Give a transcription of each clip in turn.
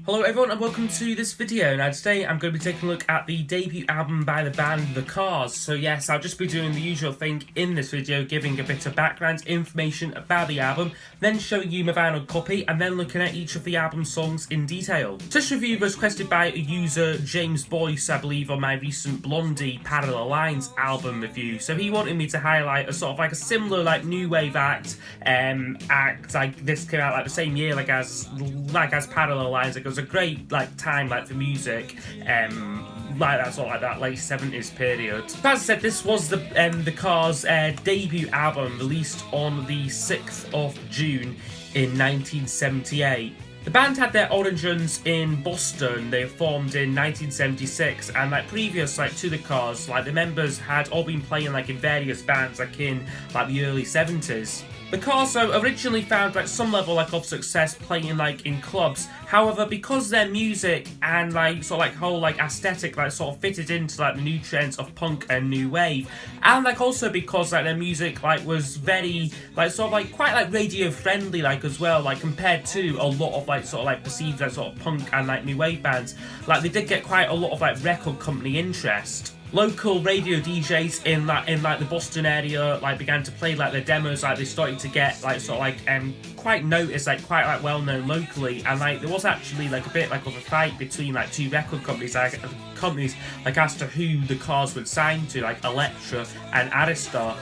Hello everyone and welcome to this video. Now today I'm going to be taking a look at the debut album by the band The Cars. So yes, I'll just be doing the usual thing in this video, giving a bit of background information about the album, then showing you my vinyl copy, and then looking at each of the album songs in detail. This review was requested by a user, James Boyce, I believe, on my recent Blondie Parallel Lines album review. So he wanted me to highlight a sort of like a similar like new wave act like this came out like the same year as Parallel Lines. Like, it was a great like time like for music, like that sort of like that late 70s period. So as I said, this was the Cars' debut album, released on the 6th of June in 1978. The band had their origins in Boston. They formed in 1976, and like previous like to the Cars, like the members had all been playing like in various bands like in like the early 70s. The Cars though originally found like some level like of success playing like in clubs. However, because their music and like sort of like whole like aesthetic like sort of fitted into like the new trends of punk and new wave, and like also because like their music like was very like sort of like quite like radio friendly like as well, like compared to a lot of like sort of like perceived like sort of punk and like new wave bands, like they did get quite a lot of like record company interest. Local radio DJs in the Boston area like began to play like their demos. Like they started to get like sort of like quite noticed, like quite like well known locally, and like there was actually like a bit like of a fight between like two record companies like as to who the Cars would sign to, like Elektra and Aristar.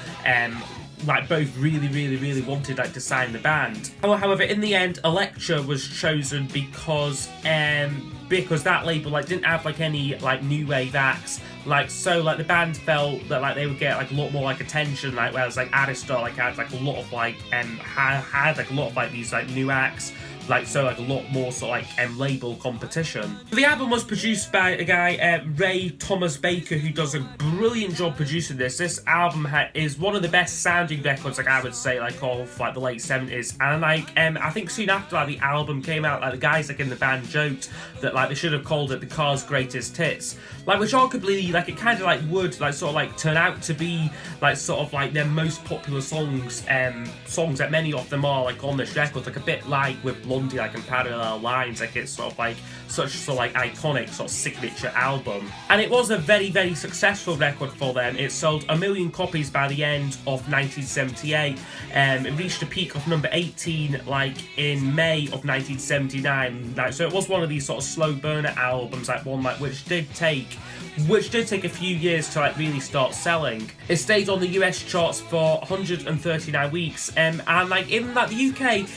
Like both really wanted like to sign the band. However, in the end, Elektra was chosen because that label like didn't have like any like new wave acts. Like so, like the band felt that like they would get like a lot more like attention, like whereas like Aristar like had like a lot of like had like a lot of like these like new acts. Like so, like a lot more sort of like label competition. The album was produced by a guy, Ray Thomas Baker, who does a brilliant job producing this. This album is one of the best sounding records, like I would say, like of like the late 70s. And like I think soon after like the album came out, like the guys like in the band joked that like they should have called it the Cars' Greatest Hits, like which arguably like it kind of like would like sort of like turn out to be like sort of like their most popular songs that many of them are like on this record, like a bit like with Blondie like in Parallel Lines. Like it's sort of like such a sort of like iconic sort of signature album, and it was a very successful record for them. It sold 1 million copies by the end of 1978. It reached a peak of number 18 like in May of 1979. Like so it was one of these sort of slow burner albums, like one like which did take a few years to like really start selling. It stayed on the US charts for 139 weeks, and like in like the UK,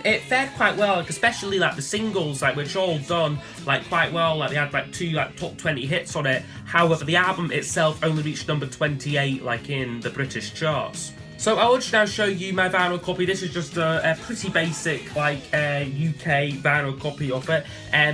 it fared quite well, like especially like the singles, like which all done like quite well. Like they had like 2 like top 20 hits on it. However, the album itself only reached number 28 like in the British charts. So I will just now show you my vinyl copy. This is just a pretty basic like UK vinyl copy of it.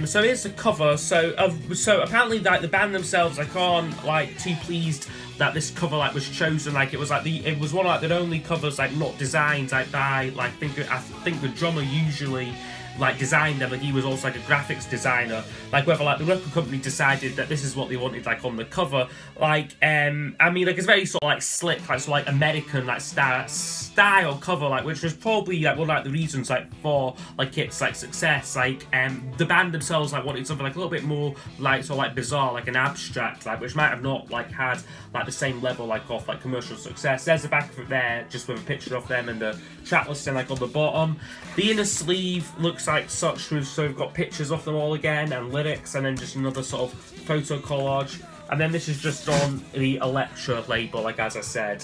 So here's the cover. So apparently like the band themselves like aren't like too pleased that this cover like was chosen. Like it was one of like the only covers like not designed like by like I think the drummer usually like designed them, and he was also like a graphics designer. Like whether like the record company decided that this is what they wanted like on the cover, like I mean like it's very sort of like slick, like sort of like American like style cover, like which was probably like one of like the reasons like for like its like success. Like the band themselves like wanted something like a little bit more like sort of like bizarre, like an abstract, like which might have not like had like the same level like of like commercial success. There's the back of it there, just with a picture of them and the track listing like on the bottom. The inner sleeve looks like such, so we've got pictures of them all again and lyrics, and then just another sort of photo collage. And then this is just on the Elektra label, like as I said,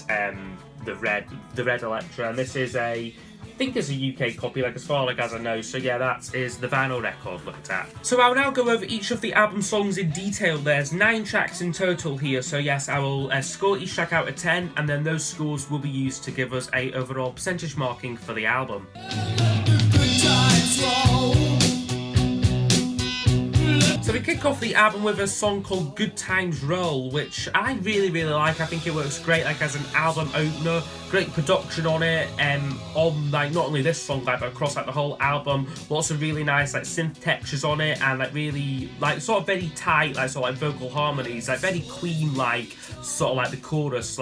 the red Elektra, and this is I think there's a UK copy, like as far like as I know. So yeah, that is the vinyl record looked at. So I'll now go over each of the album songs in detail. There's 9 tracks in total here, so yes, I will score each track out of 10, and then those scores will be used to give us a overall percentage marking for the album. So So we kick off the album with a song called Good Times Roll, which I really like. I think it works great like as an album opener. Great production on it, on like not only this song like but across like the whole album. Lots of really nice like synth textures on it, and like really like sort of very tight like sort of like vocal harmonies, like very Queen like sort of like the chorus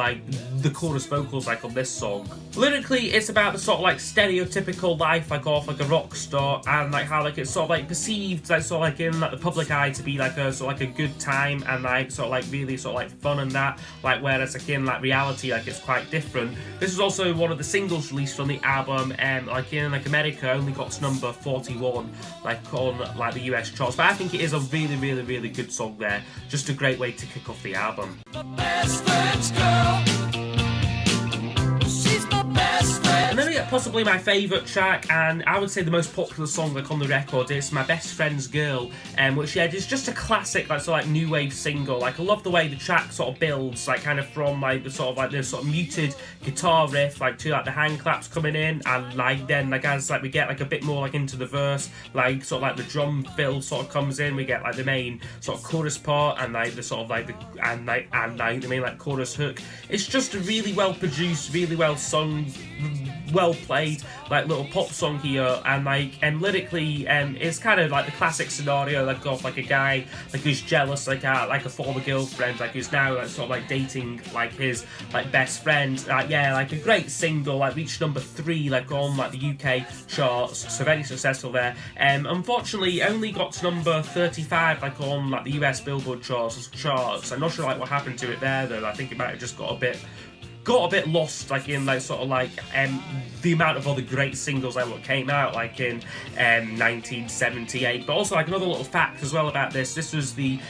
vocals like on this song. Lyrically, it's about the sort of like stereotypical life like of like a rock star, and like how like it's sort of like perceived like sort of like in like the public eye to be like a sort of like a good time and like sort of like really sort of like fun and that, like whereas like in like reality like it's quite different. This is also one of the singles released from the album, like in like America only got to number 41 like on like the US charts, but I think it is a really good song there. Just a great way to kick off the album. My best friend's girl. She's my best friend. And then we get possibly my favourite track, and I would say the most popular song like on the record. It's My Best Friend's Girl, which yeah, is just a classic like sort of like new wave single. Like I love the way the track sort of builds, like kind of from like the sort of like this sort of muted guitar riff like to like the hand claps coming in, and like then like as like we get like a bit more like into the verse, like sort of like the drum fill sort of comes in, we get like the main sort of chorus part and like the sort of like the and the main like chorus hook. It's just a really well produced, really well sung, well played like little pop song here, and like lyrically it's kind of like the classic scenario like of like a guy like who's jealous like a former girlfriend like who's now like sort of like dating like his like best friend. Yeah, like a great single, like reached number 3 like on like the UK charts, so very successful there. Unfortunately only got to number 35 like on like the US Billboard charts. I'm not sure like what happened to it there though. I think it might have just got a bit lost like in like sort of like the amount of other great singles like what came out like in 1978. But also like another little fact as well about this was the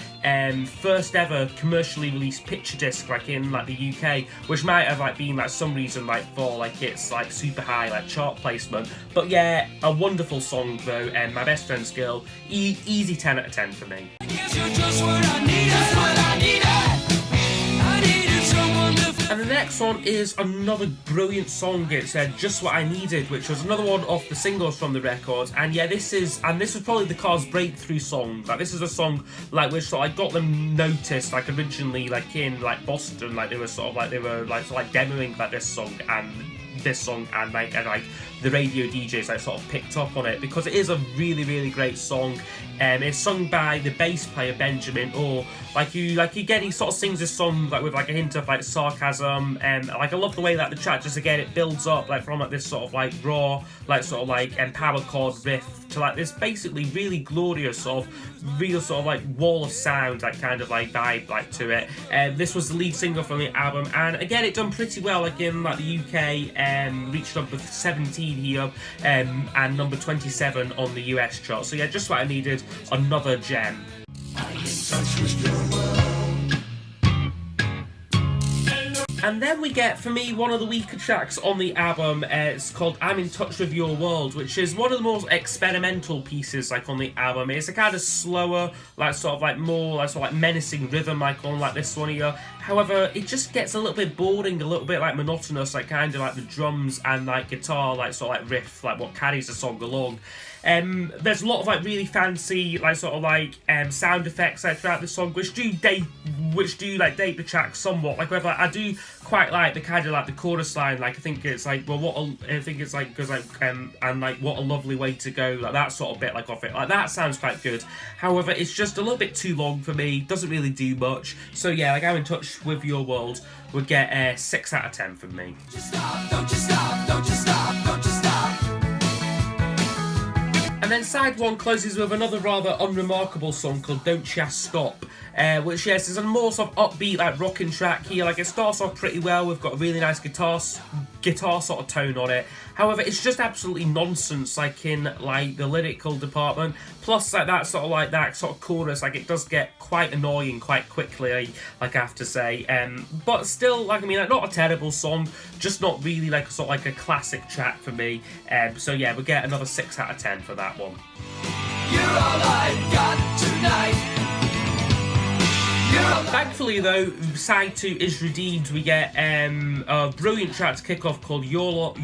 first ever commercially released picture disc like in like the UK, which might have like been like some reason like for like its like super high like chart placement. But yeah, a wonderful song though, and My Best Friend's Girl, easy 10 out of 10 for me. And the next one is another brilliant song. It's Just What I Needed, which was another one off the singles from the record. And yeah, this was probably the Cars' breakthrough song. Like this is a song like which sort of like got them noticed like originally like in like Boston, like they were demoing like this song and like the radio DJs like sort of picked up on it because it is a really great song. It's sung by the bass player Benjamin, or he sort of sings this song like with like a hint of like sarcasm, and like I love the way that the track just again it builds up like from like this sort of like raw like sort of like power chord riff to like this basically really glorious sort of real sort of like wall of sound like kind of like vibe like to it. This was the lead single from the album, and again it done pretty well like in like the UK, reached number 17 here, and number 27 on the US chart. So yeah, Just What I Needed, another gem. And then we get, for me, one of the weaker tracks on the album. It's called I'm in Touch with Your World, which is one of the most experimental pieces like on the album. It's a kind of slower, like sort of like more like sort of like menacing rhythm like on like this one here. However, it just gets a little bit boring, a little bit like monotonous, like kind of like the drums and like guitar like sort of like riff, like what carries the song along. There's a lot of like really fancy like sort of like sound effects like throughout the song, which do date the track somewhat. Like whether I do quite like the kind of like the chorus line, like I think it's like what a lovely way to go, like that sort of bit like off it, like that sounds quite good. However, it's just a little bit too long for me, doesn't really do much. So yeah, like I'm in touch with your world would get a 6 out of 10 from me. Don't you stop, don't you stop, don't you stop. And then side one closes with another rather unremarkable song called Don't Ya Stop, which yes is a more sort of upbeat like rocking track here. Like it starts off pretty well, we've got a really nice guitar sort of tone on it. However, it's just absolutely nonsense like in like the lyrical department. Plus like that sort of chorus, like it does get quite annoying quite quickly, like I have to say. But still, like I mean, like not a terrible song, just not really like a sort of like a classic track for me. So yeah, we get another 6 out of 10 for that one. You're all I've got tonight. Thankfully though, side 2 is redeemed. We get a brilliant track to kick off called You're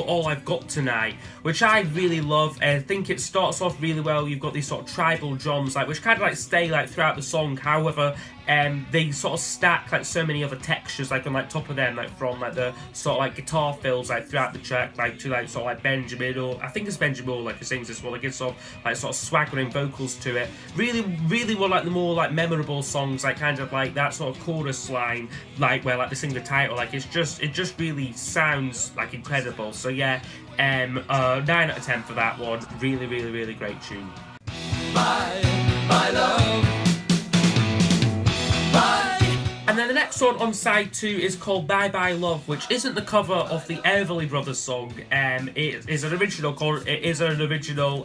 All I've Got Tonight, which I really love. I think it starts off really well. You've got these sort of tribal drums, like which kind of like stay like throughout the song. However, they sort of stack like so many other textures like on like top of them, like from like the sort of like guitar fills like throughout the track, like to like sort of like Benjamin, or I think it's Benjamin Moore like who sings this one, like it's sort of swaggering vocals to it. Really one like the more like memorable songs, like kind of like that sort of chorus line, like where like they sing the title, like it just really sounds like incredible. So yeah, 9 out of 10 for that one. Really great tune. My love. And then the next one on side 2 is called Bye Bye Love, which isn't the cover of the Everly Brothers song. It is an original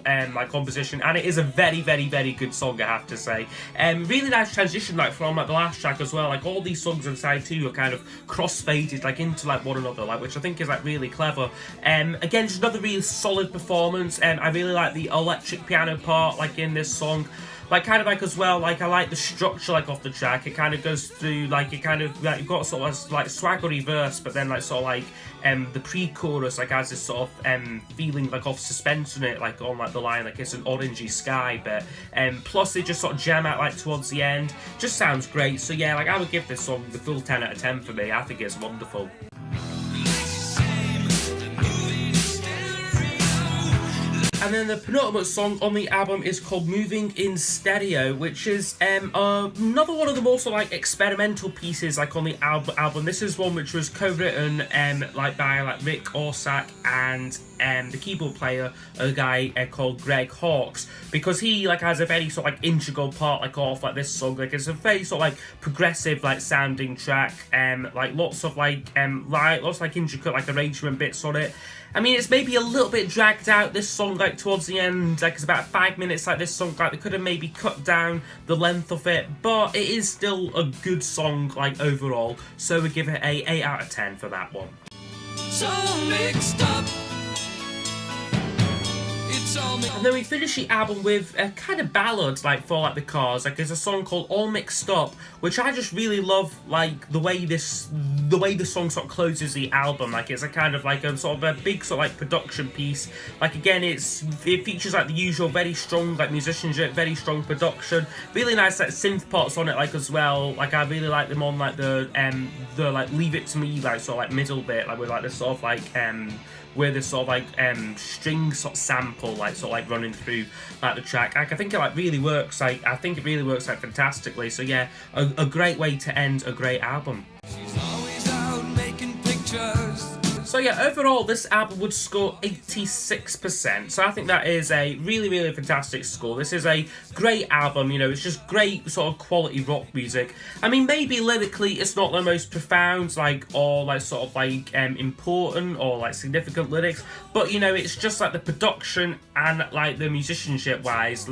like composition, and it is a very good song, I have to say. Really nice transition like from like the last track as well. Like all these songs on side 2 are kind of cross-faded like into like one another, like which I think is like really clever. Again, just another really solid performance. I really like the electric piano part like in this song. Like kind of like as well, like I like the structure like off the track. It kind of goes through like it kind of like you've got sort of like swaggery verse, but then like sort of like the pre-chorus like has this sort of feeling like of suspense in it, like on like the line like it's an orangey sky bit. Plus they just sort of jam out like towards the end. Just sounds great. So yeah, like I would give this song the full 10 out of 10 for me. I think it's wonderful. And then the penultimate song on the album is called Moving in Stereo, which is another one of the more sort of like experimental pieces like on the album. This is one which was co-written like by like Rick Orsack and the keyboard player, a guy called Greg Hawkes, because he like has a very sort of like integral part like off like this song. Like it's a very sort of like progressive like sounding track, like lots of like intricate like arrangement bits on it. I mean, it's maybe a little bit dragged out, this song, like, towards the end. Like, it's about 5 minutes, like, this song. Like, they could have maybe cut down the length of it. But it is still a good song, like, overall. So we give it a 8 out of 10 for that one. So mixed up. And then we finish the album with a kind of ballad, like, for, like, the Cars. Like, there's a song called All Mixed Up, which I just really love, like, the way the song sort of closes the album. Like, it's a kind of, like, a sort of a big sort of, like, production piece. Like, again, it features, like, the usual very strong, like, musicianship, very strong production. Really nice, like, synth parts on it, like, as well. Like, I really like them on, like, the like, Leave It To Me, like, sort of, like, middle bit, like, with, like, this sort of, like, where this sort of like string sort of sample like sort of like running through like the track. Like, I think it like really works. Like I think it really works like fantastically. So yeah, a great way to end a great album. She's always out making pictures. So yeah, overall this album would score 86%. So I think that is a really fantastic score. This is a great album, you know, it's just great sort of quality rock music. I mean, maybe lyrically it's not the most profound, like, or like sort of like important or like significant lyrics, but you know, it's just like the production and like the musicianship wise,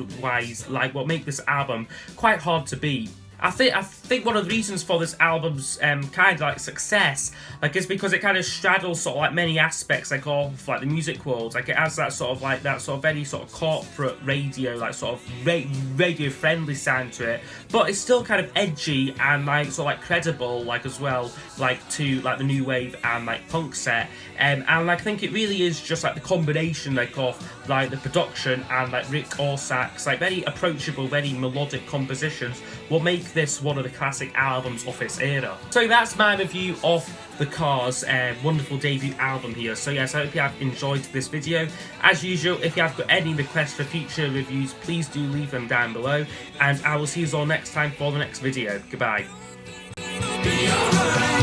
like what make this album quite hard to beat. I think one of the reasons for this album's kind of like success, like, is because it kind of straddles sort of like many aspects like of like the music world. Like, it has that sort of like that sort of very sort of corporate radio, like sort of radio friendly sound to it, but it's still kind of edgy and like sort of like credible, like as well, like to like the new wave and like punk set. And like, I think it really is just like the combination like of like the production and like Rick Orsack's like very approachable, very melodic compositions will make this one of the classic albums of its era. So that's my review of The Cars' wonderful debut album here. So yes, I hope you have enjoyed this video. As usual, if you have got any requests for future reviews, please do leave them down below, and I will see you all next time for the next video. Goodbye. Be alright.